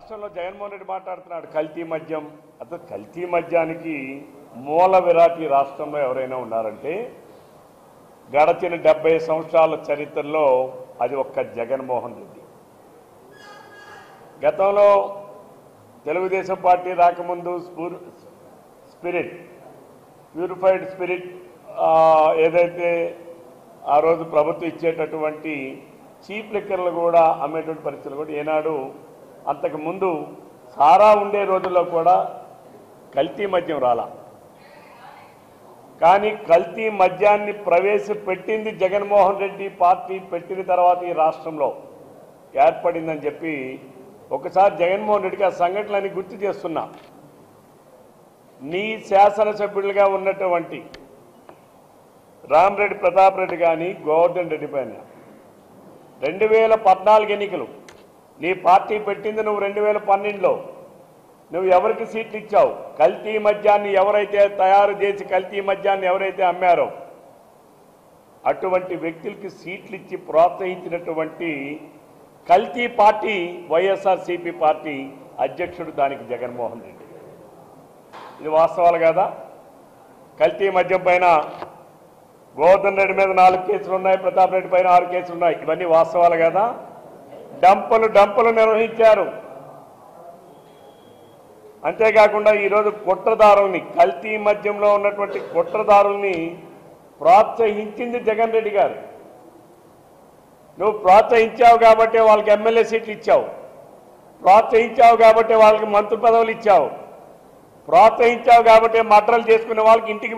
రాష్ట్రంలో జగన్మోహన్ రెడ్డి మాట్లాడుతున్నాడు కల్తీ మద్యం. అసలు కల్తీ మద్యానికి మూల విరాటి రాష్ట్రంలో ఎవరైనా ఉన్నారంటే గడచిన 70 సంవత్సరాల చరిత్రలో అది ఒక్క జగన్మోహన్ రెడ్డి. గతంలో తెలుగుదేశం పార్టీ రాకముందు ప్యూరిఫైడ్ స్పిరిట్ ఏదైతే ఆ రోజు ప్రభుత్వం ఇచ్చేటటువంటి చీప్ లిక్కర్లు కూడా అమ్మేటువంటి పరిస్థితులు కూడా ఏనాడు అంతకుముందు సారా ఉండే రోజుల్లో కూడా కల్తీ మద్యం రాలా. కానీ కల్తీ మద్యాన్ని ప్రవేశపెట్టింది జగన్మోహన్ రెడ్డి పార్టీ పెట్టిన తర్వాత ఈ రాష్ట్రంలో ఏర్పడిందని చెప్పి ఒకసారి జగన్మోహన్ రెడ్డికి ఆ సంఘటనలని గుర్తు చేస్తున్నా. నీ శాసనసభ్యులుగా ఉన్నటువంటి రామరెడ్డి ప్రతాప్ రెడ్డి కానీ గోవర్ధన్ రెడ్డి పైన 2014 ఎన్నికలు నీ పార్టీ పెట్టింది నువ్వు 2012లో నువ్వు ఎవరికి సీట్లు ఇచ్చావు? కల్తీ మద్యాన్ని ఎవరైతే తయారు చేసి కల్తీ మద్యాన్ని ఎవరైతే అమ్మారో అటువంటి వ్యక్తులకి సీట్లు ఇచ్చి ప్రోత్సహించినటువంటి కల్తీ పార్టీ వైఎస్ఆర్సీపీ పార్టీ అధ్యక్షుడు దానికి జగన్మోహన్ రెడ్డి. ఇది వాస్తవాలు కదా? కల్తీ మద్యం పైన గోవర్ధన్ రెడ్డి మీద 4 కేసులు ఉన్నాయి, ప్రతాప్ రెడ్డి పైన 6 కేసులు ఉన్నాయి. ఇవన్నీ వాస్తవాలు కదా? డంపులు నిర్వహించారు. అంతేకాకుండా ఈరోజు కుట్రదారుల్ని, కల్తీ మద్యంలో ఉన్నటువంటి కుట్రదారుల్ని ప్రోత్సహించింది జగన్ రెడ్డి గారు. నువ్వు ప్రోత్సహించావు కాబట్టి వాళ్ళకి ఎమ్మెల్యే సీట్లు ఇచ్చావు, ప్రోత్సహించావు కాబట్టి వాళ్ళకి మంత్రి పదవులు ఇచ్చావు, ప్రోత్సహించావు కాబట్టి మర్డర్లు చేసుకునే వాళ్ళకి ఇంటికి